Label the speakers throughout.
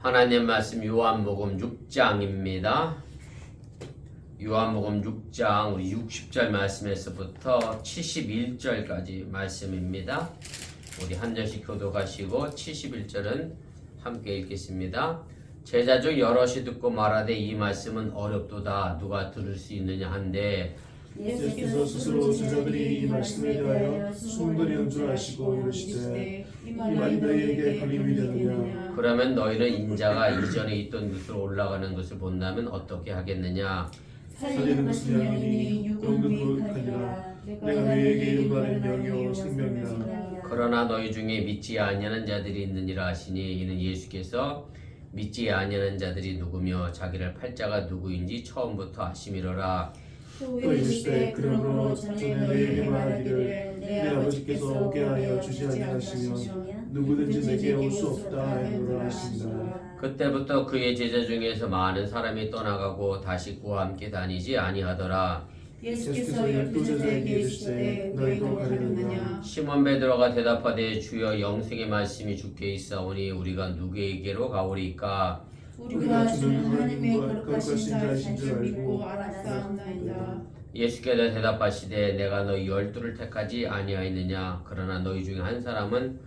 Speaker 1: 하나님 말씀 요한복음 6장입니다. 요한복음 6장 우리 60절 말씀에서부터 71절까지 말씀입니다. 우리 한 절씩 교독하시고 71절은 함께 읽겠습니다. 제자 중 여럿이 듣고 말하되 이 말씀은 어렵도다 누가 들을 수 있느냐 한데
Speaker 2: 예수께서 스스로 제자들이 이 말씀에 대하여 수군거리는 줄 아시고 이르시되 이 말이 너희에게 걸림이 되느냐.
Speaker 1: 그러면 너희는 인자가 이전에 있던 곳으로 올라가는 것을 본다면 어떻게 하겠느냐.
Speaker 2: 살리는 것은 영이니 육은 무익하니라. 내가 너희에게 이른 바는 영이요 생명이라.
Speaker 1: 그러나 너희 중에 믿지 아니하는 자들이 있느니라 하시니 이는 예수께서 믿지 아니하는 자들이 누구며 자기를 팔자가 누구인지 처음부터 아심이로라.
Speaker 2: 또 이르시되 그러므로 전에 너희에게 말하기를 내 아버지께서 오게 하여 주지 아니하시면 누구든지 내게 올 수 없다 하노라 하신다.
Speaker 1: 그때부터 그의 제자 중에서 많은 사람이 떠나가고 다시 그와 함께 다니지 아니하더라.
Speaker 2: 예수께서 열두 제자에게 이르시되 너희도 가려느냐.
Speaker 1: 시몬 베드로가 대답하되 주여 영생의 말씀이 주께 있사오니 우리가 누구에게로 가오리까.
Speaker 2: 우리가 주는 하나님의 거룩하신 자이신 줄 알고 알았사옵나이다.
Speaker 1: 예수께서 대답하시되 내가 너희 열두를 택하지 아니하였느냐. 그러나 너희 중에 한 사람은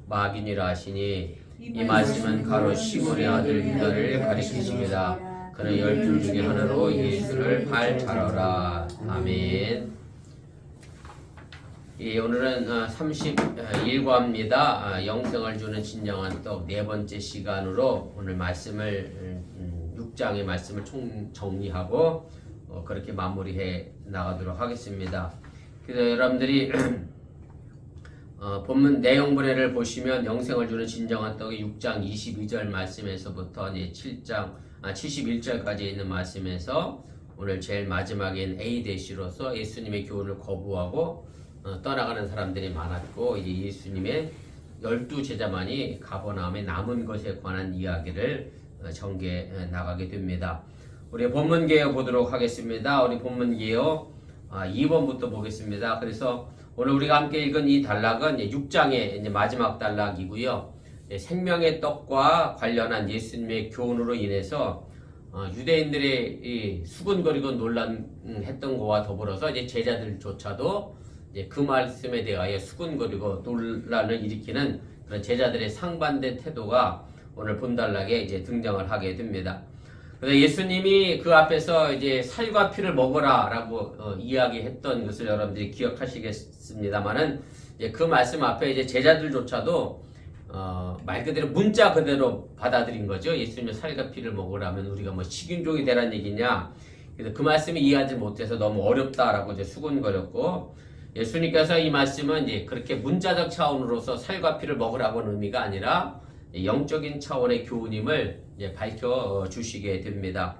Speaker 1: 마귀니라 하시니 이 말씀은 바로 시몬의 아들 유다를 가리키십니다. 그는 열두 중에 하나로 예수를 팔자러라. 아멘. 예, 오늘은 31과입니다. 영생을 주는 진정한 떡 네 번째 시간으로 오늘 말씀을 6장의 말씀을 정리하고 그렇게 마무리해 나가도록 하겠습니다. 그래서 여러분들이 본문 내용분해를 보시면 영생을 주는 진정한 떡이 6장 22절 말씀에서부터 이제 71절까지 있는 말씀에서 오늘 제일 마지막엔 A-로서 예수님의 교훈을 거부하고 떠나가는 사람들이 많았고 이제 예수님의 12제자만이 가버나움에 남은 것에 관한 이야기를 전개해 나가게 됩니다. 우리 본문개요 보도록 하겠습니다. 우리 본문개요 2번부터 보겠습니다. 그래서 오늘 우리가 함께 읽은 이 단락은 6장의 이제 마지막 단락이고요. 생명의 떡과 관련한 예수님의 교훈으로 인해서 유대인들의 수군거리고 논란했던 것과 더불어서 이제 제자들조차도 그 말씀에 대하여 수군거리고 논란을 일으키는 그런 제자들의 상반된 태도가 오늘 본단락에 이제 등장을 하게 됩니다. 그래서 예수님이 그 앞에서 이제 살과 피를 먹어라라고 이야기했던 것을 여러분들이 기억하시겠습니다만은 그 말씀 앞에 이제 제자들조차도 말 그대로 문자 그대로 받아들인 거죠. 예수님의 살과 피를 먹으라면 우리가 뭐 식인종이 되란 얘기냐. 그래서 그 말씀을 이해하지 못해서 너무 어렵다라고 이제 수군거렸고. 예수님께서 이 말씀은 이제 그렇게 문자적 차원으로서 살과 피를 먹으라고는 의미가 아니라 영적인 차원의 교훈임을 이제 밝혀 주시게 됩니다.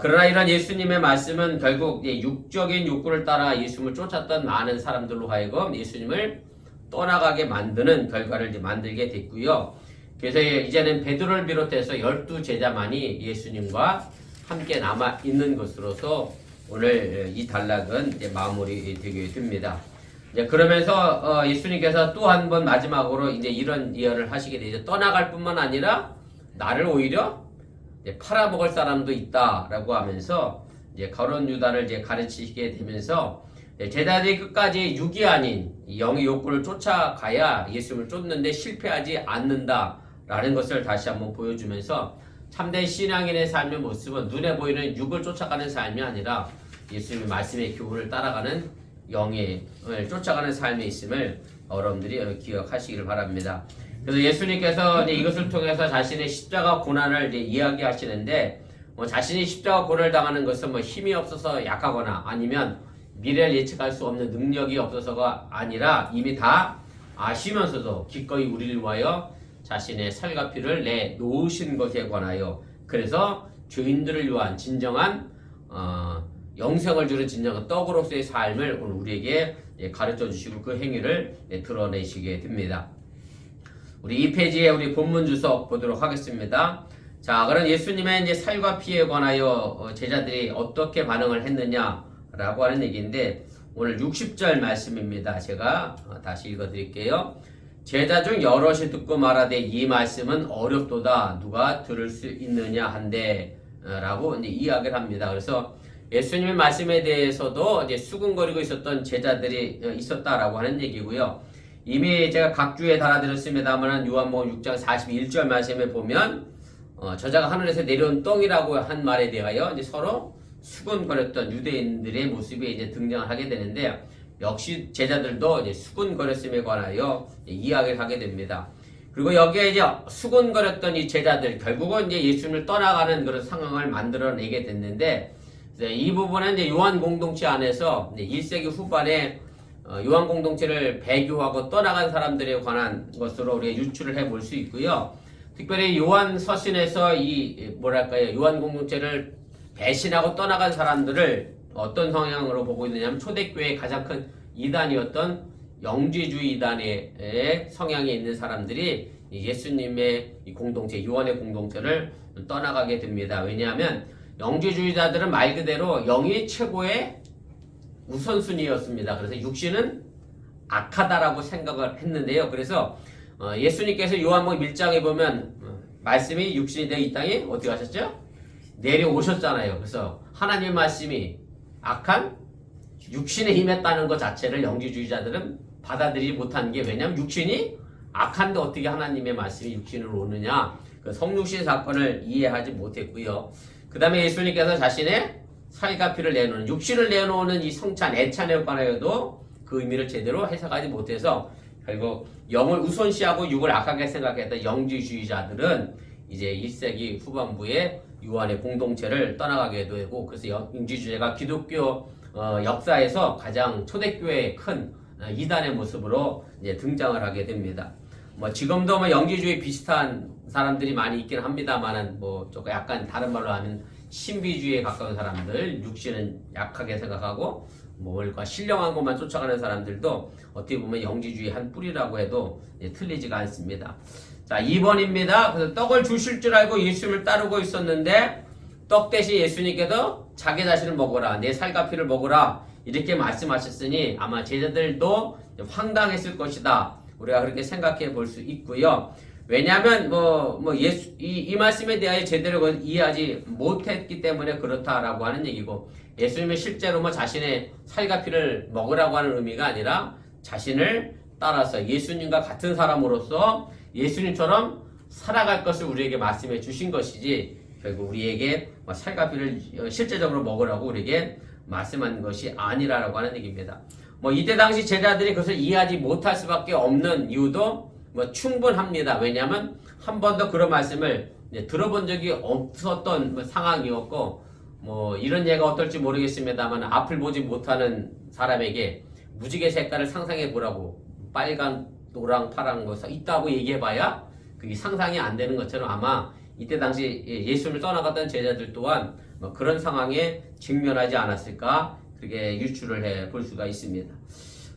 Speaker 1: 그러나 이런 예수님의 말씀은 결국 육적인 욕구를 따라 예수님을 쫓았던 많은 사람들로 하여금 예수님을 떠나가게 만드는 결과를 이제 만들게 됐고요. 그래서 이제는 베드로를 비롯해서 12제자만이 예수님과 함께 남아 있는 것으로서 오늘 이 단락은 이제 마무리되게 됩니다. 이제 그러면서 예수님께서 또 한 번 마지막으로 이제 이런 예언을 하시게 되죠. 떠나갈 뿐만 아니라 나를 오히려 이제 팔아먹을 사람도 있다라고 하면서 이제 거론 유다를 이제 가르치게 되면서 제자들이 끝까지 육이 아닌 영의 욕구를 쫓아가야 예수님을 쫓는데 실패하지 않는다라는 것을 다시 한번 보여주면서 참된 신앙인의 삶의 모습은 눈에 보이는 육을 쫓아가는 삶이 아니라 예수님의 말씀의 교훈을 따라가는 영을 쫓아가는 삶이 있음을 여러분들이 기억하시기를 바랍니다. 그래서 예수님께서 이제 이것을 통해서 자신의 십자가 고난을 이제 이야기하시는데 자신이 십자가 고난을 당하는 것은 뭐 힘이 없어서 약하거나 아니면 미래를 예측할 수 없는 능력이 없어서가 아니라 이미 다 아시면서도 기꺼이 우리를 위하여 자신의 살과 피를 내놓으신 것에 관하여 그래서 죄인들을 위한 진정한 영생을 주는 진정한 떡으로서의 삶을 오늘 우리에게 가르쳐 주시고 그 행위를 드러내시게 됩니다. 우리 2페이지에 우리 본문 주석 보도록 하겠습니다. 자, 그럼 예수님의 이제 살과 피에 관하여 제자들이 어떻게 반응을 했느냐라고 하는 얘기인데 오늘 60절 말씀입니다. 제가 다시 읽어 드릴게요. 제자 중 여럿이 듣고 말하되 이 말씀은 어렵도다 누가 들을 수 있느냐 한데 라고 이제 이야기를 합니다. 그래서 예수님의 말씀에 대해서도 이제 수군거리고 있었던 제자들이 있었다라고 하는 얘기고요. 이미 제가 각 주에 달아드렸습니다만 요한복음 6장 41절 말씀에 보면 저자가 하늘에서 내려온 똥이라고 한 말에 대하여 이제 서로 수군거렸던 유대인들의 모습이 이제 등장을 하게 되는데 역시 제자들도 이제 수군거렸음에 관하여 이야기를 하게 됩니다. 그리고 여기에 이제 수군거렸던 이 제자들 결국은 이제 예수님을 떠나가는 그런 상황을 만들어내게 됐는데 이 부분은 이제 요한 공동체 안에서 1세기 후반에 요한 공동체를 배교하고 떠나간 사람들에 관한 것으로 우리가 유추를 해볼 수 있고요. 특별히 요한 서신에서 요한 공동체를 배신하고 떠나간 사람들을 어떤 성향으로 보고 있느냐면 초대교회의 가장 큰 이단이었던 영지주의 이단의 성향이 있는 사람들이 예수님의 이 공동체, 요한의 공동체를 떠나가게 됩니다. 왜냐하면 영지주의자들은 말 그대로 영이 최고의 우선순위였습니다. 그래서 육신은 악하다라고 생각을 했는데요. 그래서 예수님께서 요한복음 1장에 보면 말씀이 육신이 되어 이 땅에 어떻게 하셨죠? 내려오셨잖아요. 그래서 하나님의 말씀이 악한 육신에 임했다는 것 자체를 영지주의자들은 받아들이지 못한 게 왜냐하면 육신이 악한데 어떻게 하나님의 말씀이 육신으로 오느냐 그 성육신 사건을 이해하지 못했고요. 그 다음에 예수님께서 자신의 살과 피를 내놓는 육신을 내놓는 이 성찬 애찬에 관하여도 그 의미를 제대로 해석하지 못해서 결국 영을 우선시하고 육을 악하게 생각했던 영지주의자들은 이제 1세기 후반부에 요한의 공동체를 떠나가게 되고 그래서 영지주의가 기독교 역사에서 가장 초대교회의 큰 이단의 모습으로 이제 등장을 하게 됩니다. 지금도 영지주의 비슷한 사람들이 많이 있긴 합니다만은 조금 약간 다른 말로 하면 신비주의에 가까운 사람들, 육신은 약하게 생각하고 뭘까 신령한 것만 쫓아가는 사람들도 어떻게 보면 영지주의 한 뿌리라고 해도 틀리지가 않습니다. 자, 2번입니다. 그래서 떡을 주실 줄 알고 예수님을 따르고 있었는데 떡 대신 예수님께서 자기 자신을 먹어라, 내 살과 피를 먹어라 이렇게 말씀하셨으니 아마 제자들도 황당했을 것이다. 우리가 그렇게 생각해 볼 수 있고요. 왜냐하면 이 말씀에 대하여 제대로 이해하지 못했기 때문에 그렇다라고 하는 얘기고 예수님은 실제로 자신의 살과 피를 먹으라고 하는 의미가 아니라 자신을 따라서 예수님과 같은 사람으로서 예수님처럼 살아갈 것을 우리에게 말씀해 주신 것이지 결국 우리에게 살과 피를 실제적으로 먹으라고 우리에게 말씀한 것이 아니라고 하는 얘기입니다. 이때 당시 제자들이 그것을 이해하지 못할 수밖에 없는 이유도 충분합니다. 왜냐하면 한 번도 그런 말씀을 들어본 적이 없었던 상황이었고 이런 예가 어떨지 모르겠습니다만 앞을 보지 못하는 사람에게 무지개 색깔을 상상해 보라고 빨간, 노랑, 파란 거 있다고 얘기해봐야 그게 상상이 안 되는 것처럼 아마 이때 당시 예수님을 떠나갔던 제자들 또한 그런 상황에 직면하지 않았을까 그렇게 유추를 해 볼 수가 있습니다.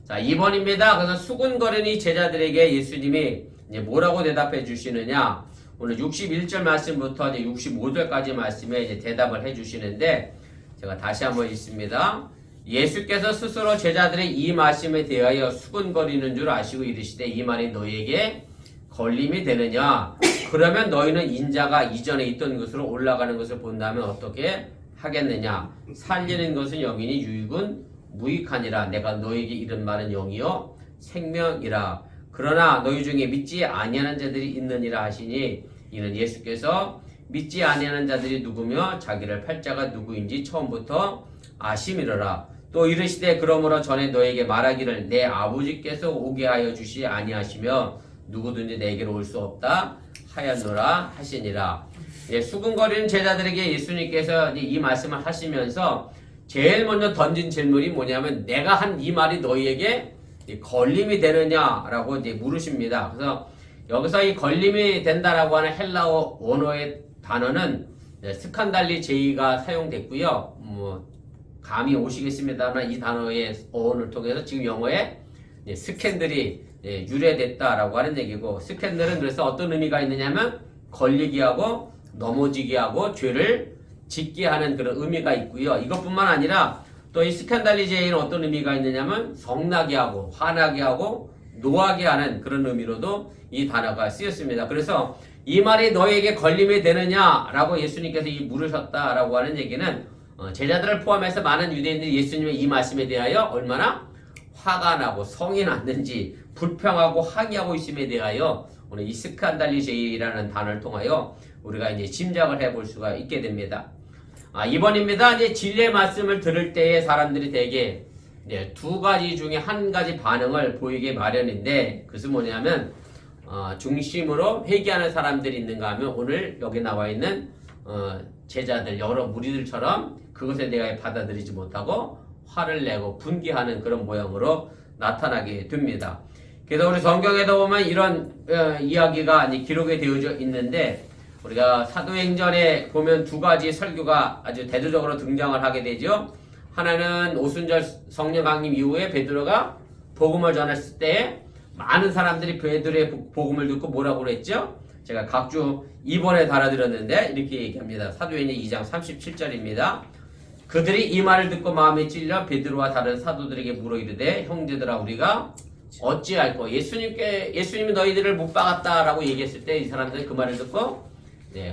Speaker 1: 자, 2번입니다. 그래서 수군거리는 제자들에게 예수님이 이제 뭐라고 대답해 주시느냐 오늘 61절 말씀부터 이제 65절까지 말씀에 이제 대답을 해 주시는데 제가 다시 한번 읽습니다. 예수께서 스스로 제자들의 이 말씀에 대하여 수군거리는 줄 아시고 이르시되 이 말이 너희에게 걸림이 되느냐 그러면 너희는 인자가 이전에 있던 곳으로 올라가는 것을 본다면 어떻게 하겠느냐 살리는 것은 영이니 유익은 무익하니라 내가 너희에게 이른 말은 영이요 생명이라 그러나 너희 중에 믿지 아니하는 자들이 있느니라 하시니 이는 예수께서 믿지 아니하는 자들이 누구며 자기를 팔 자가 누구인지 처음부터 아심이로라 또 이르시되 그러므로 전에 너에게 말하기를 내 아버지께서 오게 하여 주시 아니하시며 누구든지 내게로 올 수 없다 하였노라 하시니라. 수군거리는 제자들에게 예수님께서 이 말씀을 하시면서 제일 먼저 던진 질문이 뭐냐면 내가 한 이 말이 너희에게 걸림이 되느냐라고 이제 물으십니다. 그래서 여기서 이 걸림이 된다라고 하는 헬라어 원어의 단어는 스칸달리 제이가 사용됐고요. 감이 오시겠습니다만 이 단어의 어원을 통해서 지금 영어에 스캔들이 유래됐다라고 하는 얘기고 스캔들은 그래서 어떤 의미가 있느냐면 걸리게 하고 넘어지게 하고 죄를 짓게 하는 그런 의미가 있고요. 이것뿐만 아니라 또 이 스캔달리제이는 어떤 의미가 있느냐면 성나게 하고 화나게 하고 노하게 하는 그런 의미로도 이 단어가 쓰였습니다. 그래서 이 말이 너에게 걸림이 되느냐라고 예수님께서 물으셨다라고 하는 얘기는 제자들을 포함해서 많은 유대인들이 예수님의 이 말씀에 대하여 얼마나 화가 나고 성이 났는지 불평하고 항의하고 있음에 대하여 오늘 이 스칸달리제이라는 단어를 통하여 우리가 이제 짐작을 해볼 수가 있게 됩니다. 2번입니다. 이제 진리의 말씀을 들을 때에 사람들이 대개 두 가지 중에 한 가지 반응을 보이게 마련인데 그것은 뭐냐면 중심으로 회개하는 사람들이 있는가 하면 오늘 여기 나와 있는 제자들 여러 무리들처럼 그것에 대하여 받아들이지 못하고 화를 내고 분개하는 그런 모양으로 나타나게 됩니다. 그래서 우리 성경에도 보면 이런 이야기가 기록이 되어져 있는데 우리가 사도행전에 보면 두 가지 설교가 아주 대조적으로 등장을 하게 되죠. 하나는 오순절 성령 강림 이후에 베드로가 복음을 전했을 때 많은 사람들이 베드로의 복음을 듣고 뭐라고 그랬죠? 제가 각주 2번에 달아드렸는데 이렇게 얘기합니다. 사도행전 2장 37절입니다. 그들이 이 말을 듣고 마음에 찔려 베드로와 다른 사도들에게 물어 이르되 형제들아 우리가 어찌할꼬 예수님이 너희들을 못 박았다라고 얘기했을 때 이 사람들은 그 말을 듣고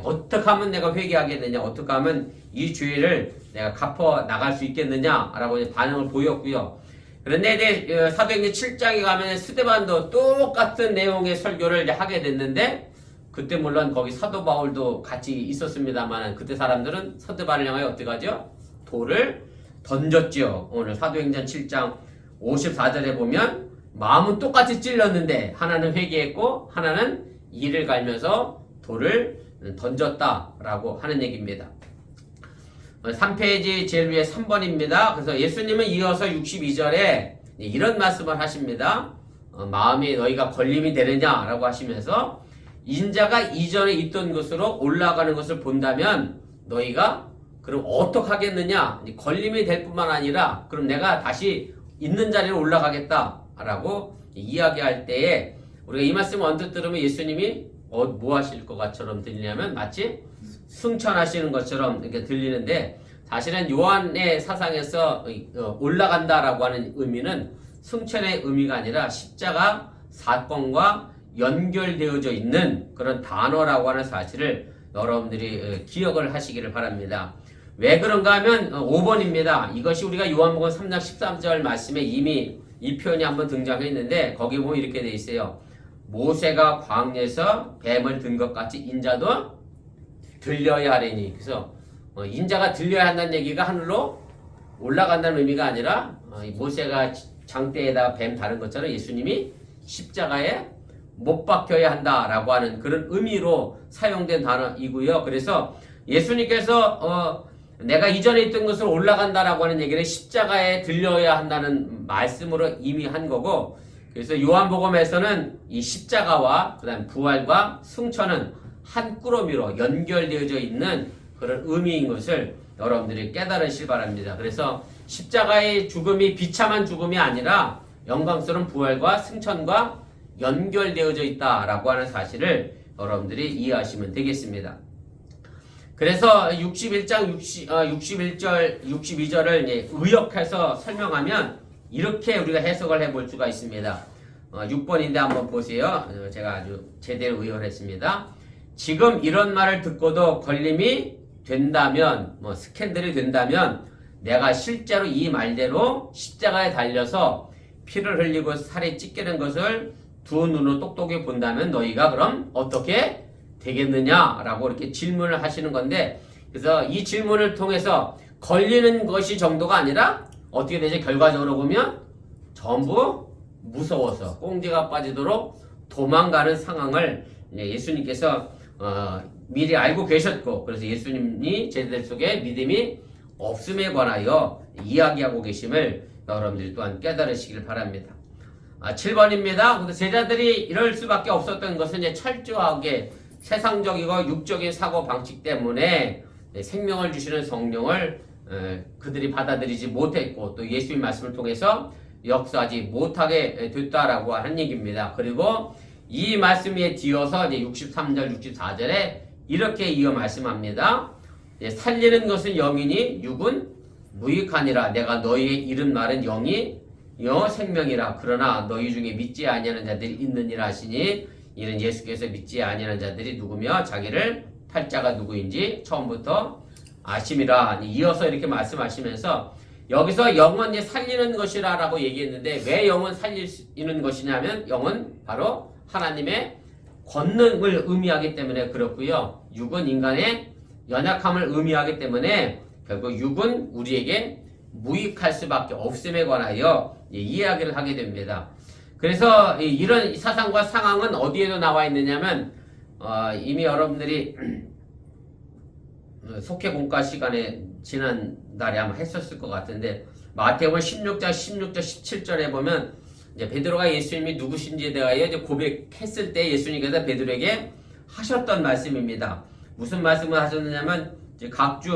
Speaker 1: 어떻게 하면 내가 회개하겠느냐 어떻게 하면 이 죄를 내가 갚아 나갈 수 있겠느냐라고 반응을 보였고요. 그런데 이제 사도행전 7장에 가면 스데반도 똑같은 내용의 설교를 하게 됐는데 그때 물론 거기 사도 바울도 같이 있었습니다만 그때 사람들은 스데반을 향하여 어떻게 하죠? 돌을 던졌죠. 오늘 사도행전 7장 54절에 보면 마음은 똑같이 찔렀는데 하나는 회개했고 하나는 이를 갈면서 돌을 던졌다라고 하는 얘기입니다. 3페이지 제일 위에 3번입니다. 그래서 예수님은 이어서 62절에 이런 말씀을 하십니다. 마음이 너희가 걸림이 되느냐라고 하시면서 인자가 이전에 있던 것으로 올라가는 것을 본다면 너희가 그럼 어떻게 하겠느냐? 걸림이 될 뿐만 아니라 그럼 내가 다시 있는 자리로 올라가겠다라고 이야기할 때에 우리가 이 말씀을 언뜻 들으면 예수님이 뭐 하실 것처럼 들리냐면 마치 승천하시는 것처럼 이렇게 들리는데 사실은 요한의 사상에서 올라간다라고 하는 의미는 승천의 의미가 아니라 십자가 사건과 연결되어져 있는 그런 단어라고 하는 사실을 여러분들이 기억을 하시기를 바랍니다. 왜 그런가 하면 5번입니다. 이것이 우리가 요한복음 3장 13절 말씀에 이미 이 표현이 한번 등장했는데 거기 보면 이렇게 돼 있어요. 모세가 광야에서 뱀을 든 것 같이 인자도 들려야 하리니. 그래서 인자가 들려야 한다는 얘기가 하늘로 올라간다는 의미가 아니라 모세가 장대에다가 뱀 다른 것처럼 예수님이 십자가에 못 박혀야 한다라고 하는 그런 의미로 사용된 단어이고요. 그래서 예수님께서 내가 이전에 있던 것으로 올라간다라고 하는 얘기를 십자가에 들려야 한다는 말씀으로 이미 한 거고 그래서 요한복음에서는 이 십자가와 그다음 부활과 승천은 한 꾸러미로 연결되어져 있는 그런 의미인 것을 여러분들이 깨달으시기 바랍니다. 그래서 십자가의 죽음이 비참한 죽음이 아니라 영광스러운 부활과 승천과 연결되어져 있다라고 하는 사실을 여러분들이 이해하시면 되겠습니다. 그래서 61장 62절을 의역해서 설명하면 이렇게 우리가 해석을 해볼 수가 있습니다. 6번인데 한번 보세요. 제가 아주 제대로 의역했습니다. 지금 이런 말을 듣고도 걸림이 된다면 스캔들이 된다면 내가 실제로 이 말대로 십자가에 달려서 피를 흘리고 살이 찢기는 것을 두 눈으로 똑똑히 본다면 너희가 그럼 어떻게 되겠느냐라고 이렇게 질문을 하시는 건데 그래서 이 질문을 통해서 걸리는 것이 정도가 아니라 어떻게 되지? 결과적으로 보면 전부 무서워서 꽁지가 빠지도록 도망가는 상황을 예수님께서 미리 알고 계셨고 그래서 예수님이 제자들 속에 믿음이 없음에 관하여 이야기하고 계심을 여러분들이 또한 깨달으시길 바랍니다. 7번입니다. 근데 제자들이 이럴 수밖에 없었던 것은 철저하게 세상적이고 육적인 사고 방식 때문에 생명을 주시는 성령을 그들이 받아들이지 못했고 또 예수의 말씀을 통해서 역사하지 못하게 됐다라고 하는 얘기입니다. 그리고 이 말씀에 뒤어서 이제 63절, 64절에 이렇게 이어 말씀합니다. 살리는 것은 영이니 육은 무익하니라. 내가 너희의 이른 말은 영이 생명이라. 그러나 너희 중에 믿지 아니하는 자들이 있느니라 하시니 이는 예수께서 믿지 아니하는 자들이 누구며 자기를 팔자가 누구인지 처음부터 아심이라. 이어서 이렇게 말씀하시면서 여기서 영은 살리는 것이라 라고 얘기했는데 왜 영은 살리는 것이냐면 영은 바로 하나님의 권능을 의미하기 때문에 그렇고요. 육은 인간의 연약함을 의미하기 때문에 결국 육은 우리에게 무익할 수밖에 없음에 관하여 이야기를 하게 됩니다. 그래서 이런 사상과 상황은 어디에도 나와 있느냐면 이미 여러분들이 속회공과 시간에 지난달에 아마 했었을 것 같은데 마태복음 16장 17절에 보면 이제 베드로가 예수님이 누구신지에 대하여 이제 고백했을 때 예수님께서 베드로에게 하셨던 말씀입니다. 무슨 말씀을 하셨느냐면 이제 각주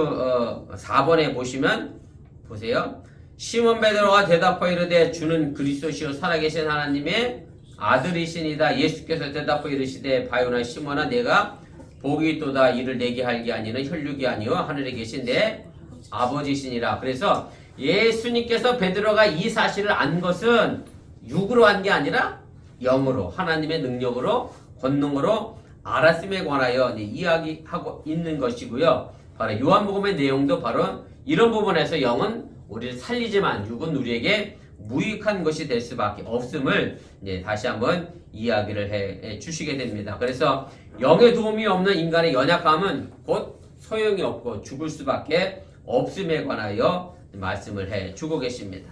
Speaker 1: 4번에 보시면 보세요. 시몬 베드로가 대답하여 이르되 주는 그리스도시요 살아계신 하나님의 아들이시니다. 예수께서 대답하여 이르시되 바요나 시몬아 내가 복이 있도다. 이를 내게 할게 아니는 혈육이 아니요 하늘에 계신 내 아버지시니라. 그래서 예수님께서 베드로가 이 사실을 안 것은 육으로 한 게 아니라 영으로 하나님의 능력으로 권능으로 알았음에 관하여 이야기하고 있는 것이고요. 바로 요한복음의 내용도 바로 이런 부분에서 영은 우리를 살리지만 육은 우리에게 무익한 것이 될 수밖에 없음을 다시 한번 이야기를 해 주시게 됩니다. 그래서 영의 도움이 없는 인간의 연약함은 곧 소용이 없고 죽을 수밖에 없음에 관하여 말씀을 해 주고 계십니다.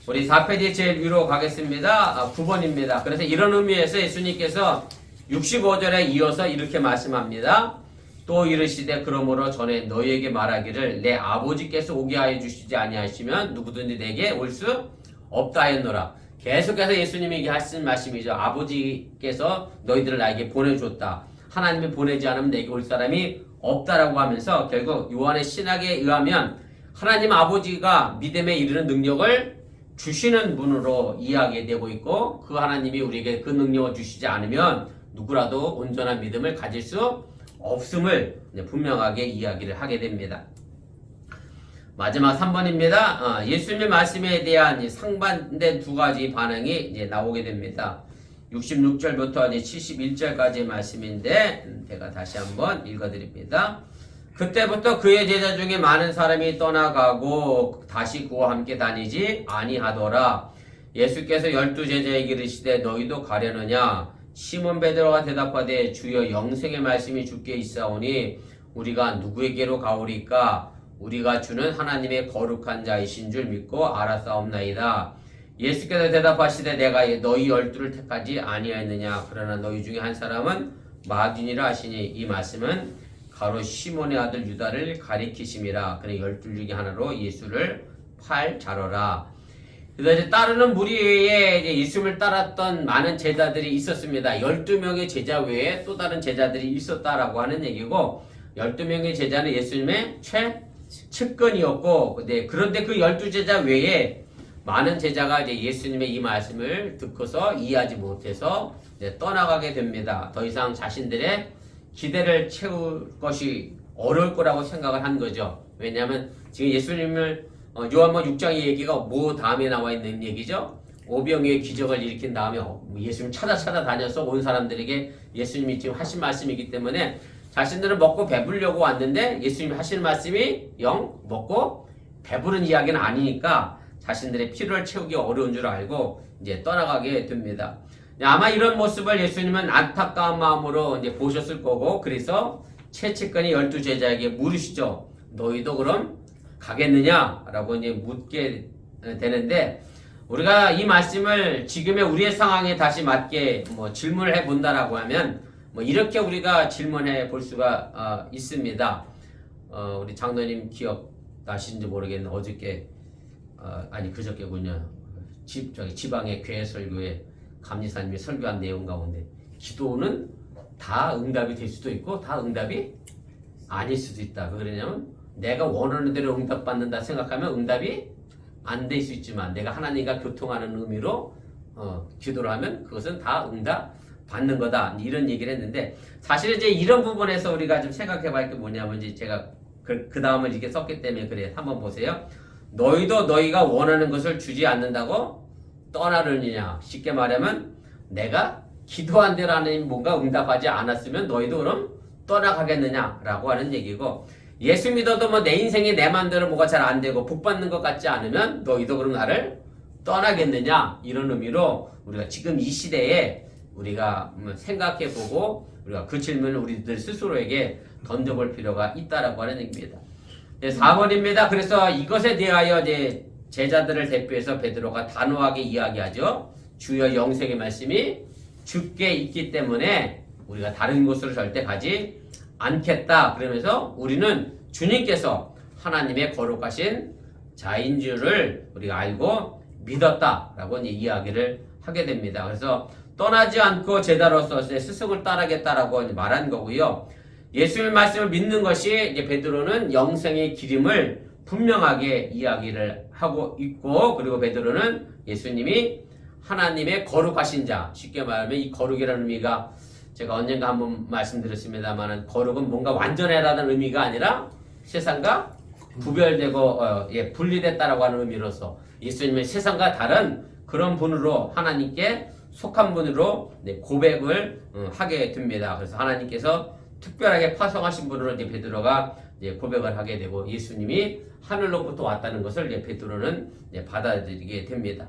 Speaker 1: 우리 4페이지 제일 위로 가겠습니다. 9번입니다. 그래서 이런 의미에서 예수님께서 65절에 이어서 이렇게 말씀합니다. 또 이르시되 그러므로 전에 너희에게 말하기를 내 아버지께서 오게 하여 주시지 아니하시면 누구든지 내게 올 수 없다 하였노라. 계속해서 예수님이 하신 말씀이죠. 아버지께서 너희들을 나에게 보내줬다. 하나님이 보내지 않으면 내게 올 사람이 없다라고 하면서 결국 요한의 신학에 의하면 하나님 아버지가 믿음에 이르는 능력을 주시는 분으로 이야기되고 있고 그 하나님이 우리에게 그 능력을 주시지 않으면 누구라도 온전한 믿음을 가질 수 없음을 분명하게 이야기를 하게 됩니다. 마지막 3번입니다. 예수님의 말씀에 대한 상반된 두 가지 반응이 이제 나오게 됩니다. 66절부터 이제 71절까지의 말씀인데 제가 다시 한번 읽어드립니다. 그때부터 그의 제자 중에 많은 사람이 떠나가고 다시 그와 함께 다니지 아니하더라. 예수께서 12제자에게 이르시되 너희도 가려느냐? 시몬 베드로가 대답하되 주여 영생의 말씀이 주께 있사오니 우리가 누구에게로 가오리까? 우리가 주는 하나님의 거룩한 자이신 줄 믿고 알았사옵나이다. 예수께서 대답하시되 내가 너희 12를 택하지 아니하였느냐? 그러나 너희 중에 한 사람은 마귀니라 하시니 이 말씀은 가로 시몬의 아들 유다를 가리키심이라. 그는 12 중에 하나로 예수를 팔 자러라. 그래서 이제 따르는 무리에 이제 예수님을 따랐던 많은 제자들이 있었습니다. 12명의 제자 외에 또 다른 제자들이 있었다라고 하는 얘기고 12명의 제자는 예수님의 최측근이었고 그런데 그 12제자 외에 많은 제자가 이제 예수님의 이 말씀을 듣고서 이해하지 못해서 이제 떠나가게 됩니다. 더 이상 자신들의 기대를 채울 것이 어려울 거라고 생각을 한 거죠. 왜냐하면 지금 예수님을 요한복음 6장의 얘기가 뭐 다음에 나와 있는 얘기죠? 오병이의 기적을 일으킨 다음에 예수님 찾아다녀서 온 사람들에게 예수님이 지금 하신 말씀이기 때문에 자신들은 먹고 배부르려고 왔는데 예수님이 하시는 말씀이 영 먹고 배부른 이야기는 아니니까 자신들의 필요를 채우기 어려운 줄 알고 이제 떠나가게 됩니다. 아마 이런 모습을 예수님은 안타까운 마음으로 이제 보셨을 거고 그래서 최측근이 12제자에게 물으시죠. 너희도 그럼 가겠느냐? 라고 이제 묻게 되는데 우리가 이 말씀을 지금의 우리의 상황에 다시 맞게 질문을 해 본다라고 하면 이렇게 우리가 질문해 볼 수가 있습니다. 우리 장로님 기억 나시는지 모르겠는데 어저께 그저께군요. 지방의 교회 설교에 감리사님이 설교한 내용 가운데 기도는 다 응답이 될 수도 있고 다 응답이 아닐 수도 있다. 왜 그러냐면 내가 원하는 대로 응답받는다 생각하면 응답이 안 될 수 있지만 내가 하나님과 교통하는 의미로 기도를 하면 그것은 다 응답 받는 거다. 이런 얘기를 했는데 사실 이제 이런 부분에서 우리가 좀 생각해 볼 게 뭐냐면 이제 제가 그 다음을 이렇게 썼기 때문에 그래. 한번 보세요. 너희도 너희가 원하는 것을 주지 않는다고 떠나려느냐? 쉽게 말하면 내가 기도한 대로 하나님 뭔가 응답하지 않았으면 너희도 그럼 떠나가겠느냐라고 하는 얘기고, 예수 믿어도 뭐 내 인생이 내 마음대로 뭐가 잘 안 되고 복 받는 것 같지 않으면 너희도 그럼 나를 떠나겠느냐, 이런 의미로 우리가 지금 이 시대에 우리가 생각해보고 우리가 그 질문을 우리들 스스로에게 던져볼 필요가 있다라고 하는 얘기입니다. 4번입니다. 그래서 이것에 대하여 이제 제자들을 대표해서 베드로가 단호하게 이야기하죠. 주여 영생의 말씀이 주께 있기 때문에 우리가 다른 곳으로 절대 가지 않겠다. 그러면서 우리는 주님께서 하나님의 거룩하신 자인 줄을 우리가 알고 믿었다라고 이제 이야기를 하게 됩니다. 그래서 떠나지 않고 제자로서 스승을 따르겠다라고 말한 거고요. 예수님의 말씀을 믿는 것이 이제 베드로는 영생의 기름을 분명하게 이야기를 하고 있고, 그리고 베드로는 예수님이 하나님의 거룩하신 자, 쉽게 말하면 이 거룩이라는 의미가 제가 언젠가 한번 말씀드렸습니다만, 거룩은 뭔가 완전해라는 의미가 아니라 세상과 구별되고 분리됐다라고 하는 의미로서 예수님의 세상과 다른 그런 분으로, 하나님께 속한 분으로 고백을 하게 됩니다. 그래서 하나님께서 특별하게 파송하신 분으로 이제 베드로가 이제 고백을 하게 되고, 예수님이 하늘로부터 왔다는 것을 이제 베드로는 이제 받아들이게 됩니다.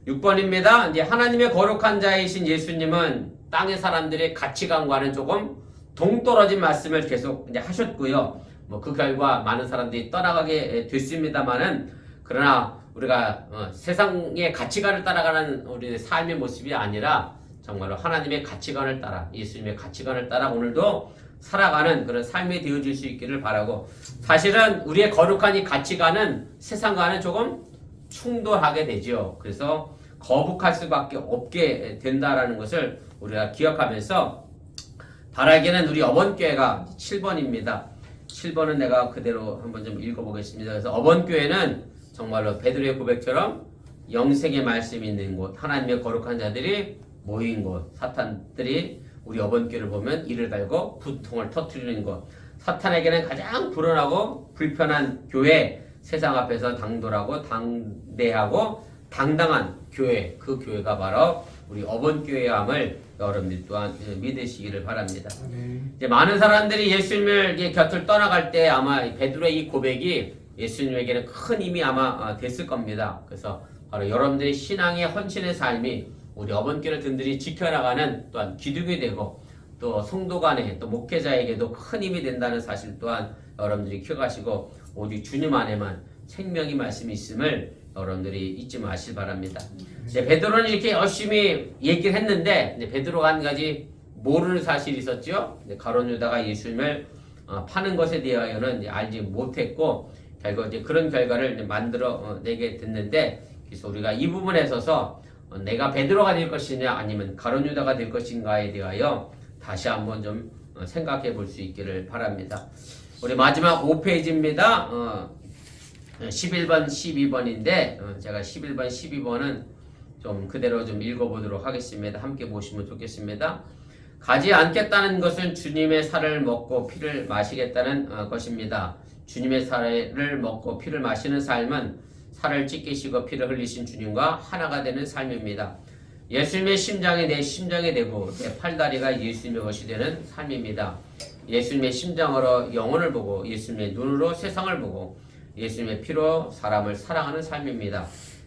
Speaker 1: 6번입니다. 이제 하나님의 거룩한 자이신 예수님은 땅의 사람들의 가치관과는 조금 동떨어진 말씀을 계속 이제 하셨고요. 뭐 그 결과 많은 사람들이 떠나가게 됐습니다만은, 그러나 우리가 세상의 가치관을 따라가는 우리의 삶의 모습이 아니라 정말로 하나님의 가치관을 따라, 예수님의 가치관을 따라 오늘도 살아가는 그런 삶이 되어질 수 있기를 바라고, 사실은 우리의 거룩한 이 가치관은 세상과는 조금 충돌하게 되죠. 그래서 거북할 수밖에 없게 된다라는 것을 우리가 기억하면서, 바라기는 우리 어번교회가 7번입니다. 7번은 내가 그대로 한번 좀 읽어보겠습니다. 그래서 어번교회는 정말로 베드로의 고백처럼 영생의 말씀이 있는 곳, 하나님의 거룩한 자들이 모인 곳, 사탄들이 우리 어번교회를 보면 이를 달고 부통을 터뜨리는 곳, 사탄에게는 가장 불안하고 불편한 교회, 세상 앞에서 당돌하고 당대하고 당당한 교회, 그 교회가 바로 우리 어번교회함을 여러분들 또한 믿으시기를 바랍니다. 이제 많은 사람들이 예수님을 곁을 떠나갈 때 아마 베드로의 이 고백이 예수님에게는 큰 힘이 아마 됐을 겁니다. 그래서 바로 여러분들의 신앙의 헌신의 삶이 우리 어번교회를 든든히 지켜나가는 또한 기둥이 되고, 또 성도 간에 또 목회자에게도 큰 힘이 된다는 사실 또한 여러분들이 기억하시고, 오직 주님 안에만 생명의 말씀이 있음을 여러분들이 잊지 마시기 바랍니다. 이제 베드로는 이렇게 열심히 얘기를 했는데, 이제 베드로가 한 가지 모르는 사실이 있었죠. 가룟 유다가 예수님을 파는 것에 대하여는 알지 못했고, 결국 이제 그런 결과를 이제 만들어 내게 됐는데, 그래서 우리가 이 부분에 있어서 내가 베드로가 될 것이냐 아니면 가룟 유다가 될 것인가에 대하여 다시 한번 좀 생각해 볼 수 있기를 바랍니다. 우리 마지막 5페이지입니다. 11번, 12번인데 제가 11번, 12번은 좀 그대로 좀 읽어보도록 하겠습니다. 함께 보시면 좋겠습니다. 가지 않겠다는 것은 주님의 살을 먹고 피를 마시겠다는 것입니다. 주님의 살을 먹고 피를 마시는 삶은 살을 찢기시고 피를 흘리신 주님과 하나가 되는 삶입니다. 예수님의 심장이 내 심장이 되고 내 팔다리가 예수님의 것이 되는 삶입니다. 예수님의 심장으로 영혼을 보고 예수님의 눈으로 세상을 보고 예수님의 피로 사람을 사랑하는 삶입니다.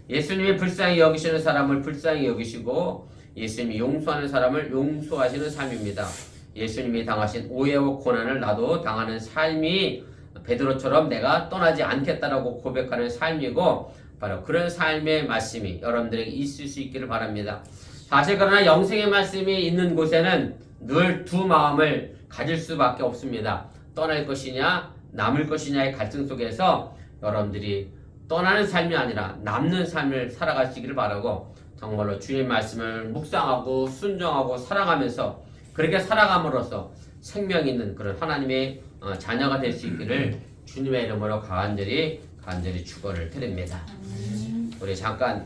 Speaker 1: 예수님이 불쌍히 여기시는 사람을 불쌍히 여기시고 예수님이 용서하는 사람을 용서하시는 삶입니다. 예수님이 당하신 오해와 고난을 나도 당하는 삶이 베드로처럼 내가 떠나지 않겠다라고 고백하는 삶이고, 바로 그런 삶의 말씀이 여러분들에게 있을 수 있기를 바랍니다. 사실 그러나 영생의 말씀이 있는 곳에는 늘 두 마음을 가질 수밖에 없습니다. 떠날 것이냐 남을 것이냐의 갈등 속에서 여러분들이 떠나는 삶이 아니라 남는 삶을 살아가시기를 바라고, 정말로 주님 말씀을 묵상하고 순종하고 사랑하면서 그렇게 살아감으로써 생명 있는 그런 하나님의 자녀가 될 수 있기를 주님의 이름으로 간절히 축원을 드립니다. 우리 잠깐